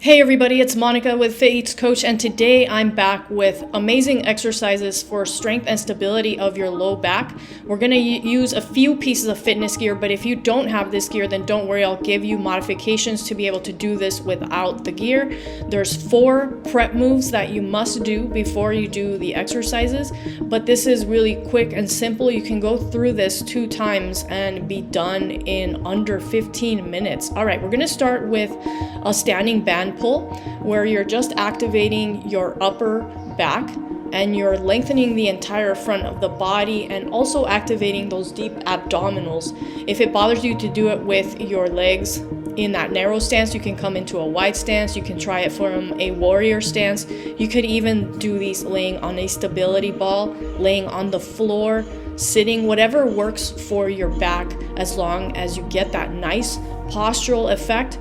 Hey everybody, it's Monica with Fit Eats Coach, and today I'm back with amazing exercises for strength and stability of your low back. We're going to use a few pieces of fitness gear, but if you don't have this gear, then don't worry, I'll give you modifications to be able to do this without the gear. There's 4 prep moves that you must do before you do the exercises, but this is really quick and simple. You can go through this 2 times and be done in under 15 minutes. All right, we're going to start with a standing band pull, where you're just activating your upper back and you're lengthening the entire front of the body and also activating those deep abdominals. If it bothers you to do it with your legs in that narrow stance, you can come into a wide stance. You can try it from a warrior stance. You could even do these laying on a stability ball, laying on the floor, sitting, whatever works for your back, as long as you get that nice postural effect.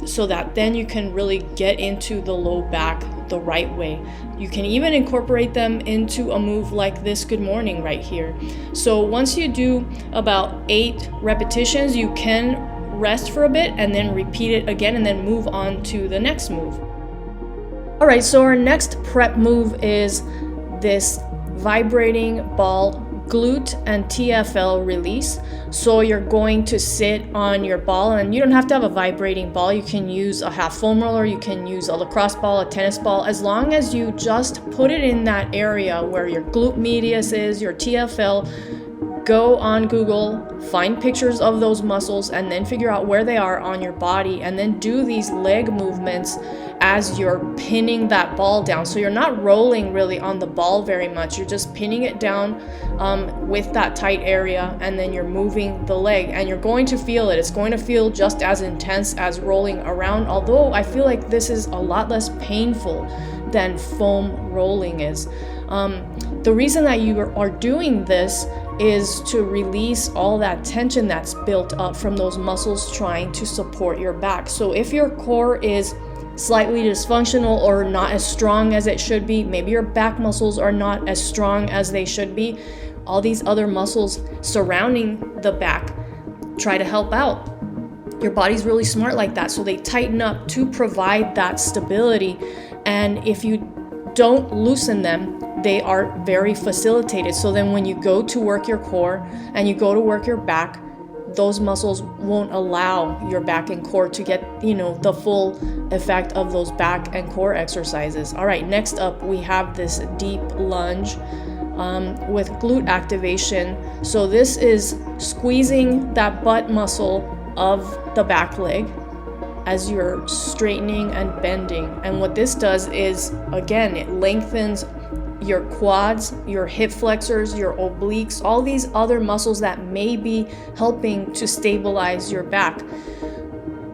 So that then you can really get into the low back the right way. You can even incorporate them into a move like this good morning right here. So once you do about 8 repetitions, you can rest for a bit and then repeat it again and then move on to the next move. All right, so our next prep move is this vibrating ball glute and TFL release. So you're going to sit on your ball, and you don't have to have a vibrating ball. You can use a half foam roller, you can use a lacrosse ball, a tennis ball, as long as you just put it in that area where your glute medius is, your TFL. Go on Google, find pictures of those muscles, and then figure out where they are on your body, and then do these leg movements as you're pinning that ball down. So you're not rolling really on the ball very much. You're just pinning it down with that tight area, and then you're moving the leg, and you're going to feel it. It's going to feel just as intense as rolling around, although I feel like this is a lot less painful than foam rolling is. The reason that you are doing this is to release all that tension that's built up from those muscles trying to support your back. So if your core is slightly dysfunctional or not as strong as it should be, maybe your back muscles are not as strong as they should be, all these other muscles surrounding the back try to help out. Your body's really smart like that, so they tighten up to provide that stability. And if you don't loosen them, they are very facilitated. So then when you go to work your core and you go to work your back, those muscles won't allow your back and core to get, the full effect of those back and core exercises. All right, next up we have this deep lunge with glute activation. So this is squeezing that butt muscle of the back leg as you're straightening and bending. And what this does is, again, it lengthens your quads, your hip flexors, your obliques, all these other muscles that may be helping to stabilize your back,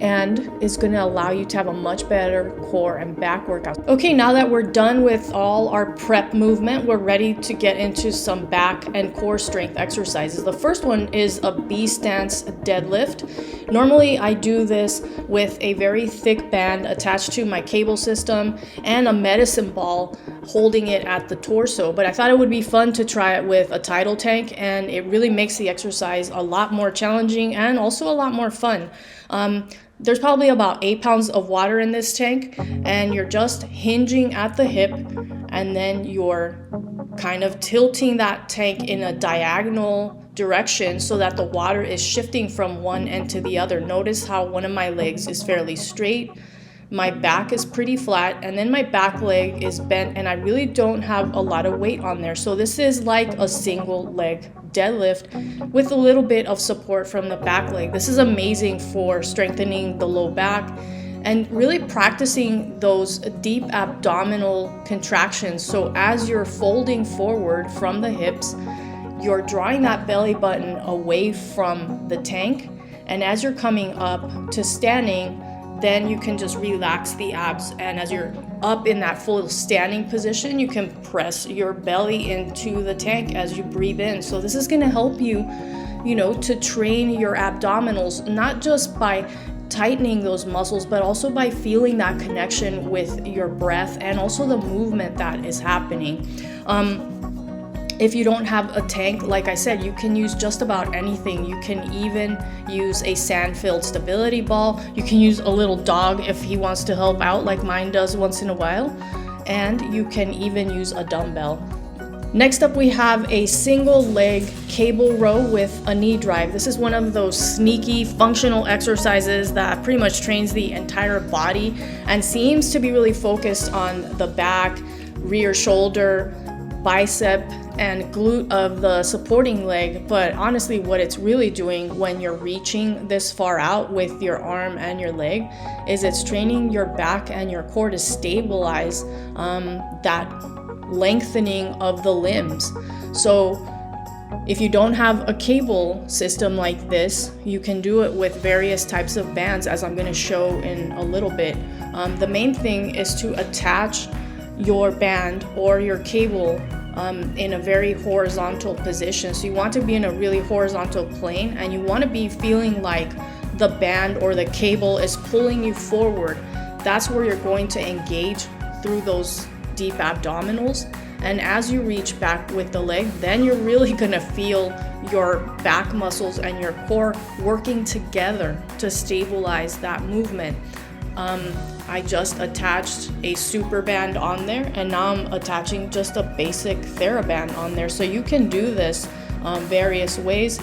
and is going to allow you to have a much better core and back workout. Okay, now that we're done with all our prep movement, we're ready to get into some back and core strength exercises. The first one is a B stance deadlift. Normally I do this with a very thick band attached to my cable system and a medicine ball holding it at the torso, but I thought it would be fun to try it with a tidal tank, and it really makes the exercise a lot more challenging and also a lot more fun. There's probably about 8 pounds of water in this tank, and you're just hinging at the hip, and then you're kind of tilting that tank in a diagonal direction so that the water is shifting from one end to the other. Notice how one of my legs is fairly straight, my back is pretty flat, and then my back leg is bent, and I really don't have a lot of weight on there. So this is like a single leg deadlift with a little bit of support from the back leg. This is amazing for strengthening the low back and really practicing those deep abdominal contractions. So as you're folding forward from the hips, you're drawing that belly button away from the tank, and as you're coming up to standing, then you can just relax the abs, and as you're up in that full standing position, you can press your belly into the tank as you breathe in. So this is going to help you, to train your abdominals, not just by tightening those muscles, but also by feeling that connection with your breath and also the movement that is happening. If you don't have a tank, like I said, you can use just about anything. You can even use a sand-filled stability ball. You can use a little dog if he wants to help out, like mine does once in a while. And you can even use a dumbbell. Next up, we have a single leg cable row with a knee drive. This is one of those sneaky functional exercises that pretty much trains the entire body and seems to be really focused on the back, rear shoulder, bicep, and glute of the supporting leg. But honestly, what it's really doing when you're reaching this far out with your arm and your leg is it's training your back and your core to stabilize that lengthening of the limbs. So if you don't have a cable system like this, you can do it with various types of bands, as I'm going to show in a little bit. The main thing is to attach your band or your cable in a very horizontal position. So you want to be in a really horizontal plane, and you want to be feeling like the band or the cable is pulling you forward. That's where you're going to engage through those deep abdominals. And as you reach back with the leg, then you're really gonna feel your back muscles and your core working together to stabilize that movement. I just attached a super band on there, and now I'm attaching just a basic TheraBand on there. So you can do this various ways.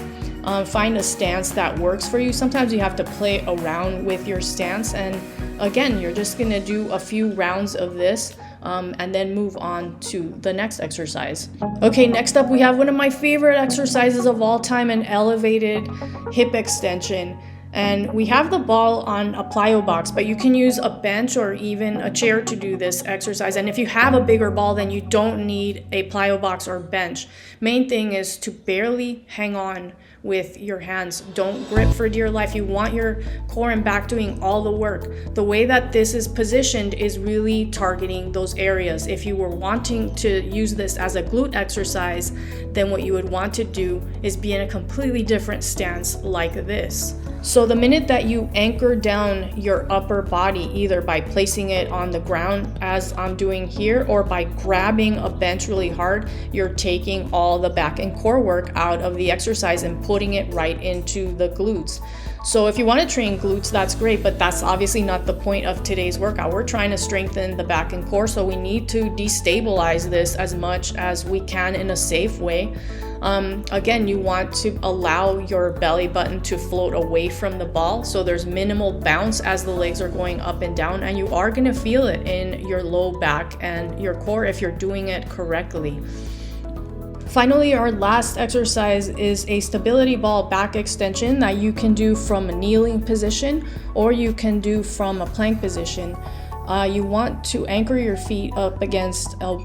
Find a stance that works for you. Sometimes you have to play around with your stance, and again, you're just gonna do a few rounds of this and then move on to the next exercise. Okay, next up we have one of my favorite exercises of all time, an elevated hip extension. And we have the ball on a plyo box, but you can use a bench or even a chair to do this exercise. And if you have a bigger ball, then you don't need a plyo box or bench. Main thing is to barely hang on with your hands. Don't grip for dear life. You want your core and back doing all the work. The way that this is positioned is really targeting those areas. If you were wanting to use this as a glute exercise, then what you would want to do is be in a completely different stance like this. So the minute that you anchor down your upper body, either by placing it on the ground as I'm doing here, or by grabbing a bench really hard, you're taking all the back and core work out of the exercise and putting it right into the glutes. So if you want to train glutes, that's great, but that's obviously not the point of today's workout. We're trying to strengthen the back and core, so we need to destabilize this as much as we can in a safe way. Again, you want to allow your belly button to float away from the ball, so there's minimal bounce as the legs are going up and down, and you are going to feel it in your low back and your core if you're doing it correctly. Finally, our last exercise is a stability ball back extension that you can do from a kneeling position, or you can do from a plank position. You want to anchor your feet up against a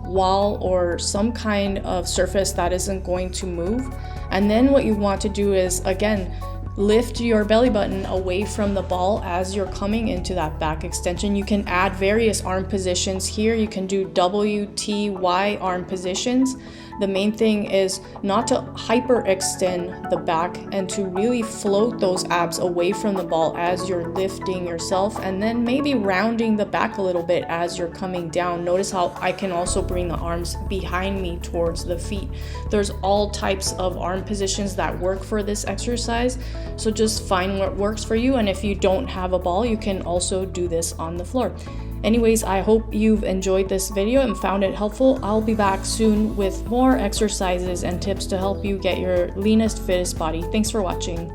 wall or some kind of surface that isn't going to move. And then what you want to do is, again, lift your belly button away from the ball as you're coming into that back extension. You can add various arm positions here. You can do WTY arm positions. The main thing is not to hyperextend the back and to really float those abs away from the ball as you're lifting yourself, and then maybe rounding the back a little bit as you're coming down. Notice how I can also bring the arms behind me towards the feet. There's all types of arm positions that work for this exercise, so just find what works for you. And if you don't have a ball, you can also do this on the floor. Anyways, I hope you've enjoyed this video and found it helpful. I'll be back soon with more exercises and tips to help you get your leanest, fittest body. Thanks for watching.